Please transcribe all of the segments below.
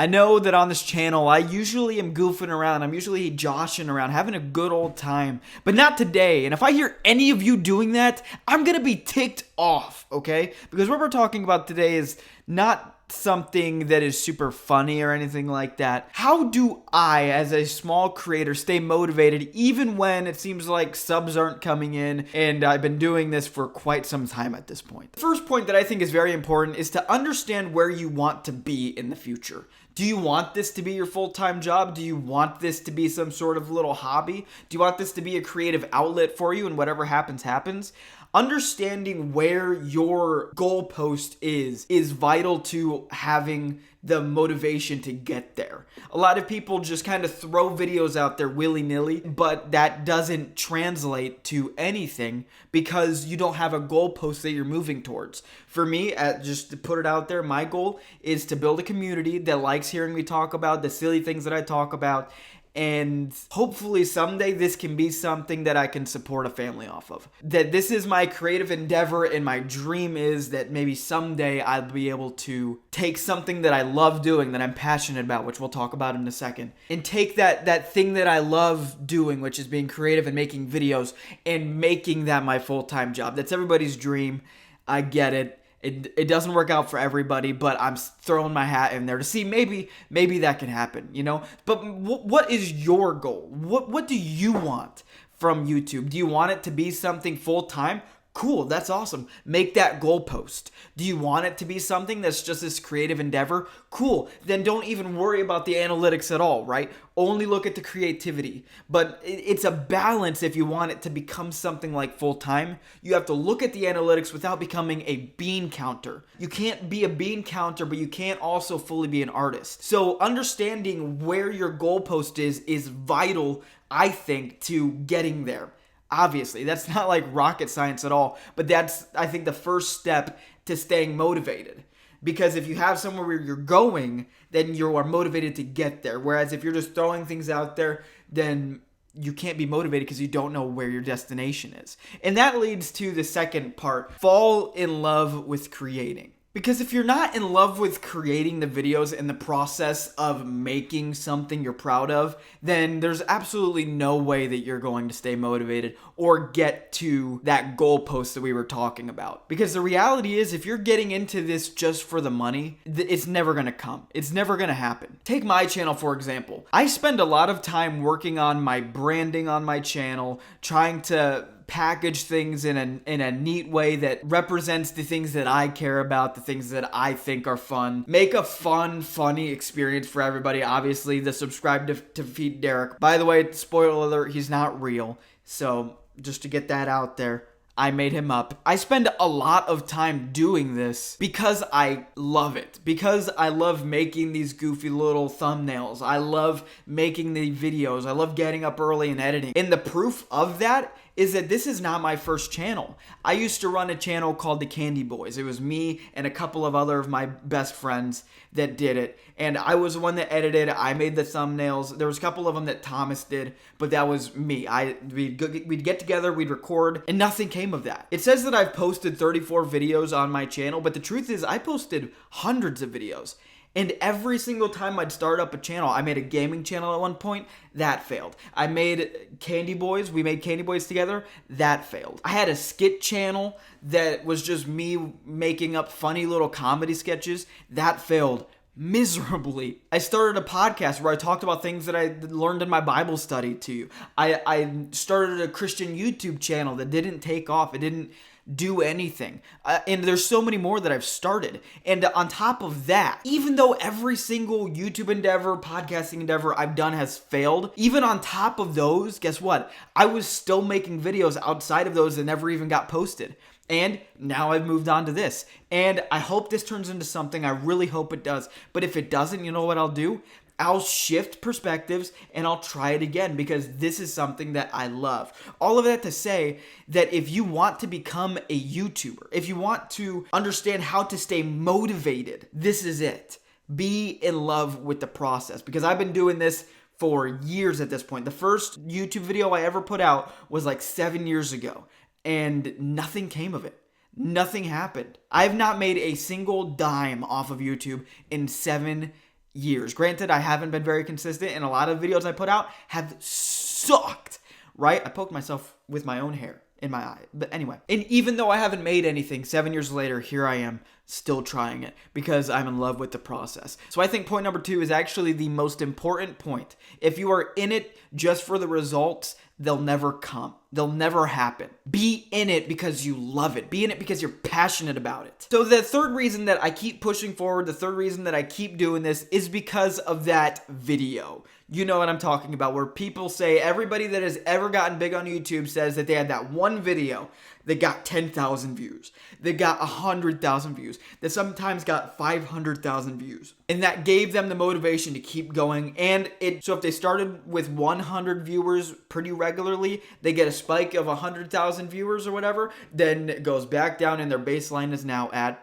I know that on this channel, I usually am goofing around. I'm usually joshing around, having a good old time, but not today. And if I hear any of you doing that, I'm going to be ticked off, okay? Because what we're talking about today is not something that is super funny or anything like that. How do I, as a small creator, stay motivated even when it seems like subs aren't coming in and I've been doing this for quite some time at this point? The first point that I think is very important is to understand where you want to be in the future. Do you want this to be your full-time job? Do you want this to be some sort of little hobby? Do you want this to be a creative outlet for you and whatever happens, happens? Understanding where your goalpost is vital to having the motivation to get there. A lot of people just kind of throw videos out there willy-nilly, but that doesn't translate to anything because you don't have a goalpost that you're moving towards. For me, just to put it out there, my goal is to build a community that likes hearing me talk about the silly things that I talk about, and hopefully someday this can be something that I can support a family off of. That this is my creative endeavor, and my dream is that maybe someday I'll be able to take something that I love doing, that I'm passionate about, which we'll talk about in a second, and take that thing that I love doing, which is being creative and making videos, and making that my full-time job. That's everybody's dream. I get it. It doesn't work out for everybody, but I'm throwing my hat in there to see maybe that can happen, you know? But what is your goal? What do you want from YouTube? Do you want it to be something full-time? Cool, that's awesome. Make that goalpost. Do you want it to be something that's just this creative endeavor? Cool, then don't even worry about the analytics at all, right? Only look at the creativity. But it's a balance if you want it to become something like full-time. You have to look at the analytics without becoming a bean counter. You can't be a bean counter, but you can't also fully be an artist. So understanding where your goalpost is vital, I think, to getting there. Obviously, that's not like rocket science at all, but that's, I think, the first step to staying motivated. Because if you have somewhere where you're going, then you are motivated to get there. Whereas if you're just throwing things out there, then you can't be motivated because you don't know where your destination is. And that leads to the second part: fall in love with creating. Because if you're not in love with creating the videos and the process of making something you're proud of, then there's absolutely no way that you're going to stay motivated or get to that goalpost that we were talking about. Because the reality is, if you're getting into this just for the money, it's never going to come. It's never going to happen. Take my channel, for example. I spend a lot of time working on my branding on my channel, trying to package things in a neat way that represents the things that I care about, the things that I think are fun. Make a fun, funny experience for everybody. Obviously, the subscribe to feed Derek. By the way, spoiler alert, he's not real. So just to get that out there, I made him up. I spend a lot of time doing this because I love it. Because I love making these goofy little thumbnails. I love making the videos. I love getting up early and editing. And the proof of that is that this is not my first channel. I used to run a channel called The Candy Boys. It was me and a couple of other of my best friends that did it. And I was the one that edited. I made the thumbnails. There was a couple of them that Thomas did, but that was me. We'd get together, we'd record, and nothing came of that. It says that I've posted 34 videos on my channel, but the truth is I posted hundreds of videos. And every single time I'd start up a channel, I made a gaming channel at one point, that failed. I made Candy Boys, we made Candy Boys together, that failed. I had a skit channel that was just me making up funny little comedy sketches, that failed miserably. I started a podcast where I talked about things that I learned in my Bible study to you. I started a Christian YouTube channel that didn't take off. It didn't do anything. And there's so many more that I've started. And on top of that, even though every single YouTube endeavor, podcasting endeavor I've done has failed, even on top of those, guess what? I was still making videos outside of those that never even got posted. And now I've moved on to this. And I hope this turns into something. I really hope it does. But if it doesn't, you know what I'll do? I'll shift perspectives and I'll try it again because this is something that I love. All of that to say that if you want to become a YouTuber, if you want to understand how to stay motivated, this is it. Be in love with the process, because I've been doing this for years at this point. The first YouTube video I ever put out was like 7 years ago, and nothing came of it. Nothing happened. I've not made a single dime off of YouTube in 7 years. years. Granted, I haven't been very consistent, and a lot of videos I put out have sucked, right? I poked myself with my own hair in my eye. But anyway, and even though I haven't made anything, 7 years later, here I am still trying it because I'm in love with the process. So I think point number 2 is actually the most important point. If you are in it just for the results, they'll never come. They'll never happen. Be in it because you love it. Be in it because you're passionate about it. So the third reason that I keep pushing forward, the third reason that I keep doing this is because of that video. You know what I'm talking about, where people say, everybody that has ever gotten big on YouTube says that they had that one video that got 10,000 views, that got 100,000 views, that sometimes got 500,000 views. And that gave them the motivation to keep going. And so if they started with 100 viewers pretty regularly, they get a spike of 100,000 viewers or whatever, then it goes back down and their baseline is now at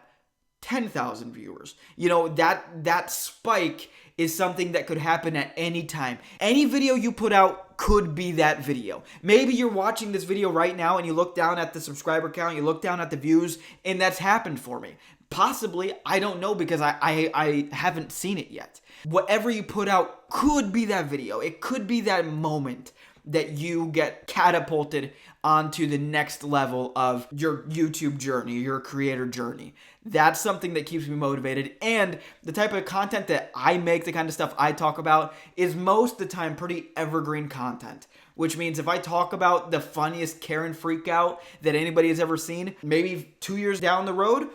10,000 viewers. You know, that spike is something that could happen at any time. Any video you put out could be that video. Maybe you're watching this video right now and you look down at the subscriber count, you look down at the views, and that's happened for me. Possibly, I don't know because I haven't seen it yet. Whatever you put out could be that video. It could be that moment that you get catapulted onto the next level of your YouTube journey, your creator journey. That's something that keeps me motivated. And the type of content that I make, the kind of stuff I talk about, is most of the time pretty evergreen content. Which means if I talk about the funniest Karen freakout that anybody has ever seen, maybe 2 years down the road,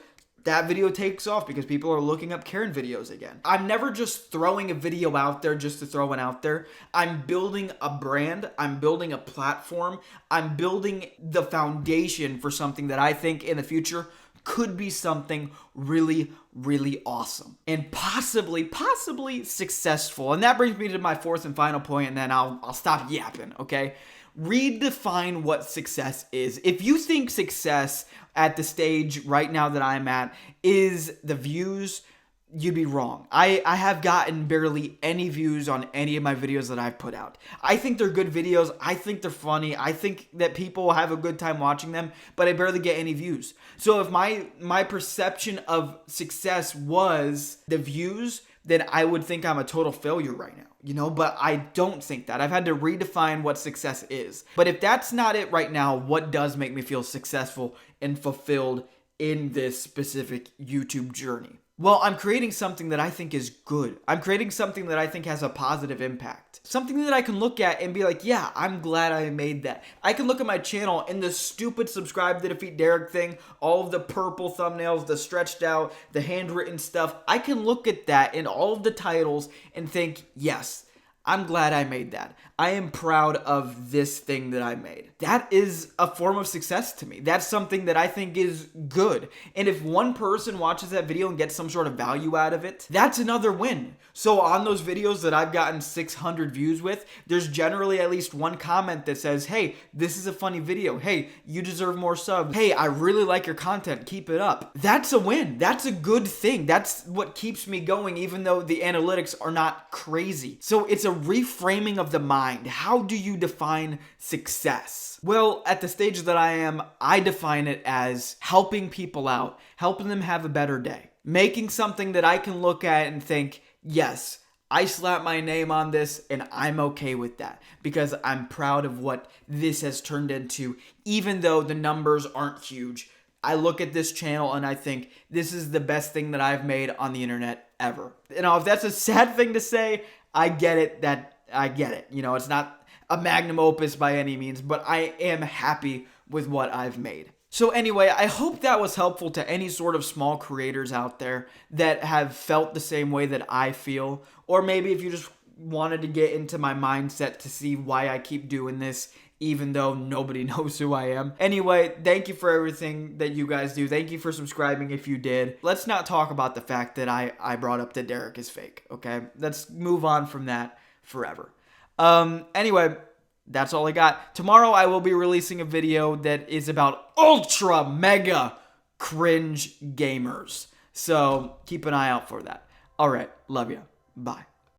that video takes off because people are looking up Karen videos again. I'm never just throwing a video out there just to throw one out there. I'm building a brand. I'm building a platform. I'm building the foundation for something that I think in the future could be something really, really awesome and possibly successful. And that brings me to my fourth and final point, and then I'll stop yapping, okay? Redefine what success is. If you think success at the stage right now that I'm at is the views, you'd be wrong. I have gotten barely any views on any of my videos that I've put out. I think they're good videos. I think they're funny. I think that people have a good time watching them, but I barely get any views. So if my perception of success was the views, then I would think I'm a total failure right now, you know, but I don't think that. I've had to redefine what success is. But if that's not it right now, what does make me feel successful and fulfilled in this specific YouTube journey? Well, I'm creating something that I think is good. I'm creating something that I think has a positive impact. Something that I can look at and be like, yeah, I'm glad I made that. I can look at my channel and the stupid subscribe to defeat Derek thing, all of the purple thumbnails, the stretched out, the handwritten stuff. I can look at that in all of the titles and think, yes, I'm glad I made that. I am proud of this thing that I made. That is a form of success to me. That's something that I think is good. And if one person watches that video and gets some sort of value out of it, that's another win. So on those videos that I've gotten 600 views with, there's generally at least one comment that says, hey, this is a funny video. Hey, you deserve more subs. Hey, I really like your content. Keep it up. That's a win. That's a good thing. That's what keeps me going, even though the analytics are not crazy. So it's a reframing of the mind. How do you define success? Well, at the stage that I am, I define it as helping people out, helping them have a better day, making something that I can look at and think, yes, I slapped my name on this and I'm okay with that because I'm proud of what this has turned into, even though the numbers aren't huge. I look at this channel and I think this is the best thing that I've made on the internet ever. You know, if that's a sad thing to say, I get it. You know, it's not a magnum opus by any means, but I am happy with what I've made. So anyway, I hope that was helpful to any sort of small creators out there that have felt the same way that I feel. Or maybe if you just wanted to get into my mindset to see why I keep doing this, even though nobody knows who I am. Anyway, thank you for everything that you guys do. Thank you for subscribing if you did. Let's not talk about the fact that I brought up that Derek is fake, okay? Let's move on from that forever. Anyway, that's all I got. Tomorrow I will be releasing a video that is about ultra mega cringe gamers. So keep an eye out for that. All right, love you. Bye.